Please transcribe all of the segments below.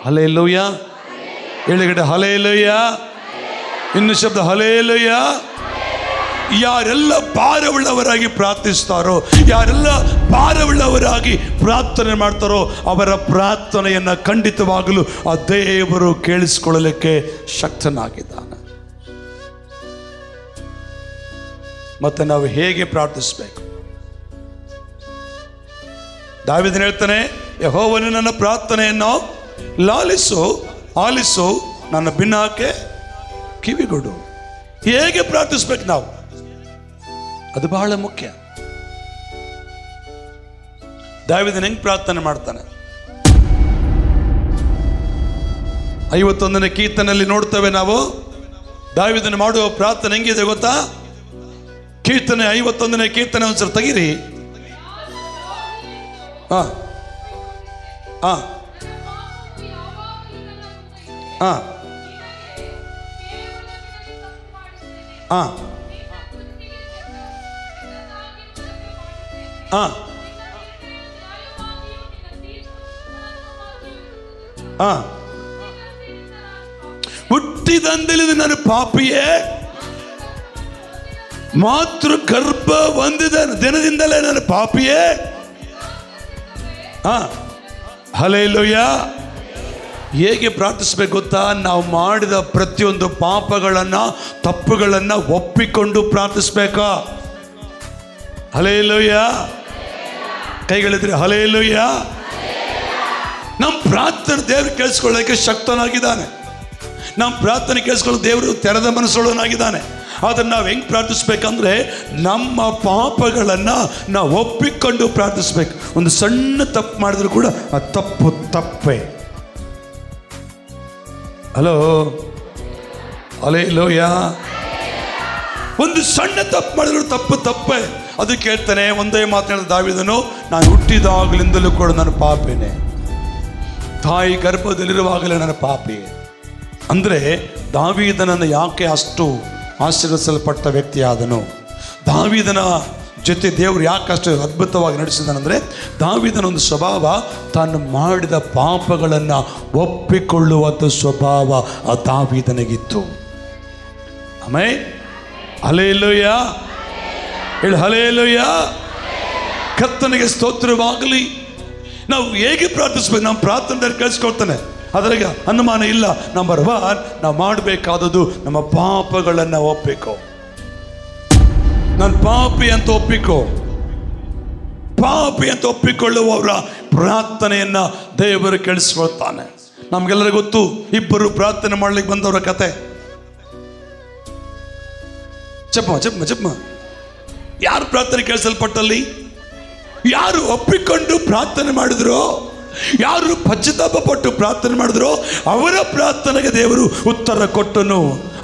Hallelujah. ಎಳಗಡೆ hallelujah. ಇನ್ನು ಶಬ್ದ hallelujah. ಯಾರೆಲ್ಲ ಭಾರವುಳ್ಳವರಾಗಿ ಪ್ರಾರ್ಥಿಸ್ತಾರೋ, ಯಾರೆಲ್ಲ ಭಾರವುಳ್ಳವರಾಗಿ ಪ್ರಾರ್ಥನೆ ಮಾಡ್ತಾರೋ ಅವರ ಪ್ರಾರ್ಥನೆಯನ್ನು ಖಂಡಿತವಾಗಲೂ ಆ ದೇವರು ಕೇಳಿಸಿಕೊಳ್ಳಲಿಕ್ಕೆ ಶಕ್ತನಾಗಿದ್ದಾನೆ. ಮತ್ತೆ ನಾವು ಹೇಗೆ ಪ್ರಾರ್ಥಿಸಬೇಕು? ದಾವೀದನು ಹೇಳ್ತಾನೆ, ಯೆಹೋವನು ನನ್ನ ಪ್ರಾರ್ಥನೆಯನ್ನು ಆಲಿಸು, ನನ್ನ ಭಿನ್ನಕ್ಕೆ ಕಿವಿಗೊಡು. ಹೇಗೆ ಪ್ರಾರ್ಥಿಸ್ಬೇಕು ನಾವು? ಅದು ಬಹಳ ಮುಖ್ಯ. ದಾವೀದನು ಹೆಂಗ್ ಪ್ರಾರ್ಥನೆ ಮಾಡ್ತಾನೆ? 51ನೇ ಕೀರ್ತನೆಯಲ್ಲಿ ನೋಡ್ತೇವೆ ನಾವು. ದಾವೀದನು ಮಾಡುವ ಪ್ರಾರ್ಥನೆ ಹೆಂಗಿದೆ ಗೊತ್ತಾ? ಕೀರ್ತನೆ 51ನೇ ಕೀರ್ತನೆ ಒಂದ್ಸಲ ತೆಗೀರಿ. ಹುಟ್ಟಿದಂದಿಲಿದ ನನ್ನ ಪಾಪಿಯೇ, ಮಾತೃ ಗರ್ಭ ಹೊಂದಿದ ದಿನದಿಂದಲೇ ನನ್ನ ಪಾಪಿಯೇ. ಹಲ್ಲೆಲೂಯ. ಹೇಗೆ ಪ್ರಾರ್ಥಿಸ್ಬೇಕು ಗೊತ್ತಾ? ನಾವು ಮಾಡಿದ ಪ್ರತಿಯೊಂದು ಪಾಪಗಳನ್ನು, ತಪ್ಪುಗಳನ್ನು ಒಪ್ಪಿಕೊಂಡು ಪ್ರಾರ್ಥಿಸ್ಬೇಕಾ? ಹಲ್ಲೆಲೂಯ. ಕೈಗಳಿದ್ರೆ ಹಲ್ಲೆಲೂಯ. ನಮ್ಮ ಪ್ರಾರ್ಥನೆ ದೇವರು ಕೇಳಿಸ್ಕೊಳ್ಳೋಕೆ ಶಕ್ತನಾಗಿದ್ದಾನೆ. ನಮ್ಮ ಪ್ರಾರ್ಥನೆ ಕೇಳಿಸ್ಕೊಳ್ಳೋ ದೇವರು ತೆರೆದ ಮನಸ್ಸುಳ್ಳವನಾಗಿದ್ದಾನೆ. ಅದನ್ನು ನಾವು ಹೆಂಗೆ ಪ್ರಾರ್ಥಿಸ್ಬೇಕಂದ್ರೆ, ನಮ್ಮ ಪಾಪಗಳನ್ನು ನಾವು ಒಪ್ಪಿಕೊಂಡು ಪ್ರಾರ್ಥಿಸ್ಬೇಕು. ಒಂದು ಸಣ್ಣ ತಪ್ಪು ಮಾಡಿದ್ರು ಕೂಡ ಆ ತಪ್ಪು ತಪ್ಪೇ. Hello, hallelujah. ಒಂದು ಸಣ್ಣ ತಪ್ಪು ಮಾಡಿದ್ರು ತಪ್ಪು ತಪ್ಪೇ. ಅದಕ್ಕೆ ಹೇಳ್ತಾನೆ, ಒಂದೇ ಮಾತನಾಡಿದ ದಾವೀದನು, ನಾನು ಹುಟ್ಟಿದಾಗಲಿಂದಲೂ ಕೂಡ ನನ್ನ ಪಾಪಿನೇ, ತಾಯಿ ಗರ್ಭದಲ್ಲಿರುವಾಗಲೇ ನನ್ನ ಪಾಪಿ. ಅಂದರೆ ದಾವೀದನನ್ನು ಯಾಕೆ ಅಷ್ಟು ಆಶೀರ್ವದಿಸಲ್ಪಟ್ಟ ವ್ಯಕ್ತಿಯಾದನು? ದಾವೀದನ ಜೊತೆ ದೇವರು ಯಾಕೆ ಅಷ್ಟು ಅದ್ಭುತವಾಗಿ ನಡೆಸಿದನೆಂದರೆ, ದಾವೀದನ ಒಂದು ಸ್ವಭಾವ, ತಾನು ಮಾಡಿದ ಪಾಪಗಳನ್ನು ಒಪ್ಪಿಕೊಳ್ಳುವಂಥ ಸ್ವಭಾವ ಆ ದಾವೀದನಿಗಿತ್ತು. ಆಮೇಲೆ ಹಲ್ಲೆಲೂಯ ಹೇಳಿ, ಹಲ್ಲೆಲೂಯ. ಕರ್ತನಿಗೆ ಸ್ತೋತ್ರವಾಗಲಿ. ನಾವು ಹೇಗೆ ಪ್ರಾರ್ಥಿಸ್ಬೇಕು? ನಮ್ಮ ಪ್ರಾರ್ಥನೆ ಕಳಿಸ್ಕೊಳ್ತಾನೆ, ಅದರಾಗ ಅನುಮಾನ ಇಲ್ಲ. ನಂಬರ್ 1, ನಾವು ಮಾಡಬೇಕಾದದ್ದು ನಮ್ಮ ಪಾಪಗಳನ್ನು ಒಪ್ಪಿಕೋ. ನಾನು ಪಾಪಿ ಅಂತ ಒಪ್ಪಿಕೋ. ಪಾಪಿ ಅಂತ ಒಪ್ಪಿಕೊಳ್ಳುವವರ ಪ್ರಾರ್ಥನೆಯನ್ನ ದೇವರು ಕೇಳಿಸ್ಕೊಳ್ತಾನೆ. ನಮ್ಗೆಲ್ಲರಿಗೂ ಗೊತ್ತು, ಇಬ್ಬರು ಪ್ರಾರ್ಥನೆ ಮಾಡ್ಲಿಕ್ಕೆ ಬಂದವರ ಕತೆ. ಚಪ್ಪ ಯಾರು ಪ್ರಾರ್ಥನೆ ಕೇಳಿಸಲ್ಪಟ್ಟಲ್ಲಿ? ಯಾರು ಒಪ್ಪಿಕೊಂಡು ಪ್ರಾರ್ಥನೆ ಮಾಡಿದ್ರು, ಯಾರು ಪಶ್ಚಾತ್ತಾಪ ಪಟ್ಟು ಪ್ರಾರ್ಥನೆ ಮಾಡಿದ್ರು, ಅವರ ಪ್ರಾರ್ಥನೆಗೆ ದೇವರು ಉತ್ತರ ಕೊಟ್ಟನು.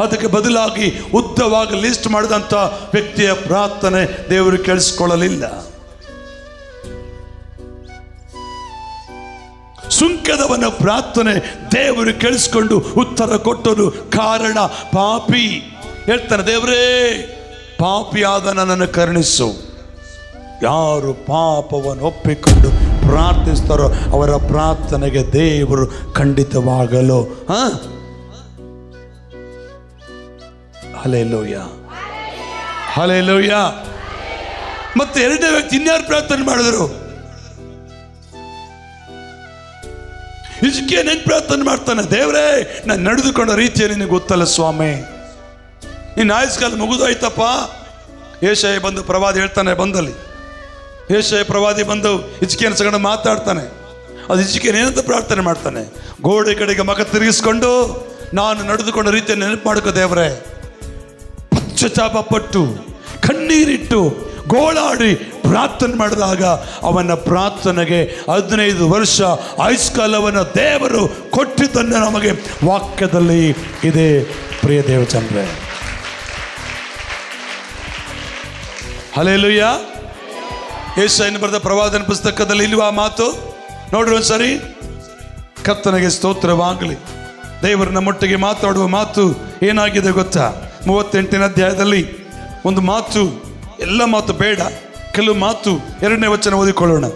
ಅದಕ್ಕೆ ಬದಲಾಗಿ ಉದ್ದವಾಗಿ ಲಿಸ್ಟ್ ಮಾಡಿದಂಥ ವ್ಯಕ್ತಿಯ ಪ್ರಾರ್ಥನೆ ದೇವರು ಕೇಳಿಸ್ಕೊಳ್ಳಲಿಲ್ಲ. ಸುಂಕದವನ ಪ್ರಾರ್ಥನೆ ದೇವರು ಕೇಳಿಸ್ಕೊಂಡು ಉತ್ತರ ಕೊಟ್ಟನು. ಕಾರಣ ಪಾಪಿ. ಹೇಳ್ತಾನೆ, ದೇವರೇ ಪಾಪಿಯಾದ ನನ್ನನ್ನು ಕರುಣಿಸು. ಯಾರು ಪಾಪವನ್ನು ಒಪ್ಪಿಕೊಂಡು ಪ್ರಾರ್ಥಿಸ್ತಾರೋ ಅವರ ಪ್ರಾರ್ಥನೆಗೆ ದೇವರು ಖಂಡಿತವಾಗಲು ಹಲ್ಲೆಲೂಯ, ಹಲ್ಲೆಲೂಯ. ಮತ್ತೆ ಎರಡನೇ ವ್ಯಕ್ತಿ ಇನ್ಯಾರು ಪ್ರಾರ್ಥನೆ ಮಾಡಿದರು? ಹಿಜ್ಕೀಯನು ಹೆಂಗೆ ಪ್ರಾರ್ಥನೆ ಮಾಡ್ತಾನೆ? ದೇವರೇ, ನಾನು ನಡೆದುಕೊಂಡ ರೀತಿಯ ನಿನಗೆ ಗೊತ್ತಲ್ಲ ಸ್ವಾಮಿ, ನಿನ್ನ ಆಯುಷ್ಕಾಲ ಮುಗಿದೋಯ್ತಪ್ಪ. ಯೆಶಾಯ ಬಂದು ಪ್ರವಾದಿ ಹೇಳ್ತಾನೆ, ಬಂದಲ್ಲಿ ಯೆಶಾಯ ಪ್ರವಾದಿ ಬಂದು ಹಿಜ್ಕೀಯನ ಸಂಗಡ ಮಾತಾಡ್ತಾನೆ. ಅದು ಹಿಜ್ಕೀಯನು ಏನಂತ ಪ್ರಾರ್ಥನೆ ಮಾಡ್ತಾನೆ? ಗೋಡೆ ಕಡೆಗೆ ಮಗ ತಿರುಗಿಸ್ಕೊಂಡು ನಾನು ನಡೆದುಕೊಂಡ ರೀತಿಯನ್ನು ನೆನಪು ಮಾಡ್ಕೋ ದೇವರೇ. ಪಶ್ಚಾತ್ತಾಪ ಪಟ್ಟು ಕಣ್ಣೀರಿಟ್ಟು ಗೋಳಾಡಿ ಪ್ರಾರ್ಥನೆ ಮಾಡಿದಾಗ ಅವನ ಪ್ರಾರ್ಥನೆಗೆ 15 ವರ್ಷ ಆಯುಷ್ಕಾಲವನ್ನು ದೇವರು ಕೊಟ್ಟಿದ್ದನ್ನು ನಮಗೆ ವಾಕ್ಯದಲ್ಲಿ ಇದೆ. ಪ್ರಿಯ ದೇವಚಂದ್ರೆ, ಹಲ್ಲೆಲೂಯ. ಯೆಶಾಯನು ಬರೆದ ಪ್ರವಾದನ ಪುಸ್ತಕದಲ್ಲಿ ಇಲ್ವಾ ಮಾತು? ನೋಡ್ರಿ ಒಂದ್ಸರಿ. ಕರ್ತನಿಗೆ ಸ್ತೋತ್ರವಾಗಲಿ. ದೇವರು ನಮ್ಮೊಟ್ಟಿಗೆ ಮಾತಾಡುವ ಮಾತು ಏನಾಗಿದೆ ಗೊತ್ತಾ? 38ನೇ ಅಧ್ಯಾಯದಲ್ಲಿ ಒಂದು ಮಾತು, ಎಲ್ಲ ಮಾತು ಬೇಡ, ಕೆಲವು ಮಾತು 2ನೇ ವಚನ ಓದಿಕೊಳ್ಳೋಣ.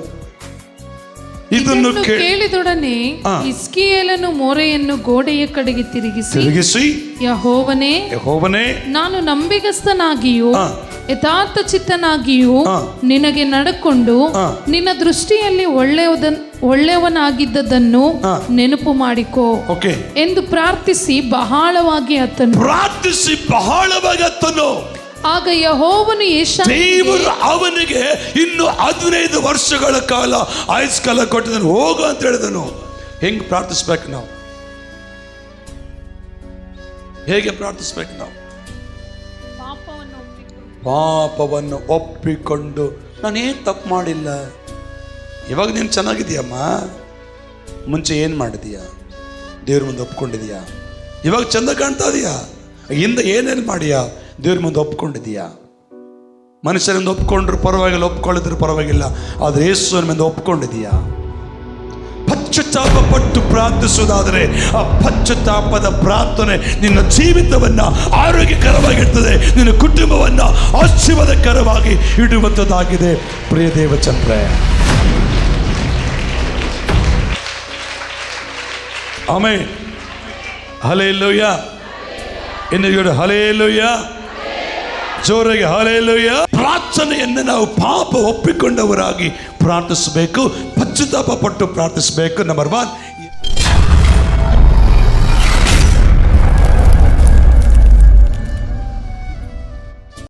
ಇದನ್ನು ಕೇಳಿದೊಡನೆ ಹಿಜ್ಕೀಯೇಲನು ಮೋರೆಯನ್ನು ಗೋಡೆಯ ಕಡೆಗೆ ತಿರುಗಿಸಿ ಯೆಹೋವನೇ ನಾನು ನಂಬಿಗಸ್ತನಾಗಿಯೂ ಯಥಾರ್ಥ ಚಿತ್ತನಾಗಿಯೂ ನಿನಗೆ ನಡಕೊಂಡು ನಿನ್ನ ದೃಷ್ಟಿಯಲ್ಲಿ ಒಳ್ಳೆಯವನಾಗಿದ್ದದನ್ನು ನೆನಪು ಮಾಡಿಕೋ ಎಂದು ಪ್ರಾರ್ಥಿಸಿ ಬಹಳವಾಗಿ ಅತ್ತನು. ಆಗ ಯೆಹೋವನು ದೇವರು ಅವನಿಗೆ ಇನ್ನು 15 ವರ್ಷಗಳ ಕಾಲ ಆಯುಷ್ಕಾಲ ಕೊಟ್ಟಿದ್ದನು, ಹೋಗು ಅಂತ ಹೇಳಿದನು. ಹೆಂಗ್ ಪ್ರಾರ್ಥಿಸ್ಬೇಕು ನಾವು? ಹೇಗೆ ಪ್ರಾರ್ಥಿಸ್ಬೇಕು ನಾವು? ಪಾಪವನ್ನು ಒಪ್ಪಿಕೊಂಡು ನಾನೇನು ತಪ್ಪು ಮಾಡಿಲ್ಲ. ಇವಾಗ ನೀನು ಚೆನ್ನಾಗಿದೆಯಮ್ಮ, ಮುಂಚೆ ಏನು ಮಾಡಿದೀಯ? ದೇವ್ರ ಮುಂದೆ ಒಪ್ಕೊಂಡಿದೀಯಾ? ಇವಾಗ ಚಂದ ಕಾಣ್ತಾ ಇದೀಯಾ? ಹಿಂದೆ ಏನೇನು ಮಾಡಿಯಾ? ದೇವ್ರ ಮುಂದೆ ಒಪ್ಕೊಂಡಿದೀಯಾ? ಮನುಷ್ಯರಿಂದ ಒಪ್ಕೊಂಡ್ರು ಪರವಾಗಿಲ್ಲ, ಒಪ್ಕೊಳ್ಳಿದ್ರು ಪರವಾಗಿಲ್ಲ, ಆದರೆ ಯೇಸುವಿನ ಮುಂದೆ ಒಪ್ಕೊಂಡಿದೀಯಾ? ಪಶ್ಚಾತ್ತಾಪ ಪಟ್ಟು ಪ್ರಾರ್ಥಿಸುವುದಾದರೆ ಆ ಪಶ್ಚಾತ್ತಾಪದ ಪ್ರಾರ್ಥನೆ ನಿನ್ನ ಜೀವಿತವನ್ನ ಆರೋಗ್ಯಕರವಾಗಿರ್ತದೆ, ನಿನ್ನ ಕುಟುಂಬವನ್ನ ಆಶೀರ್ವಾದಕರವಾಗಿ ಇಡುವಂಥದ್ದಾಗಿದೆ. ಪ್ರಿಯ ದೇವಚಂದ್ರ, ಆಮೆನ್. ಹಲ್ಲೆಲೂಯಾ. ಇನ್ನು ಹಲ್ಲೆಲೂಯಾ, ಜೋರಾಗಿ ಹಲ್ಲೆಲೂಯಾ. ಪ್ರಾರ್ಥನೆಯನ್ನು ನಾವು ಪಾಪ ಒಪ್ಪಿಕೊಂಡವರಾಗಿ ಪ್ರಾರ್ಥಿಸಬೇಕು, ಪಶ್ಚಾತ್ತಾಪ ಪಟ್ಟು ಪ್ರಾರ್ಥಿಸಬೇಕು. ನಂಬರ್ 1.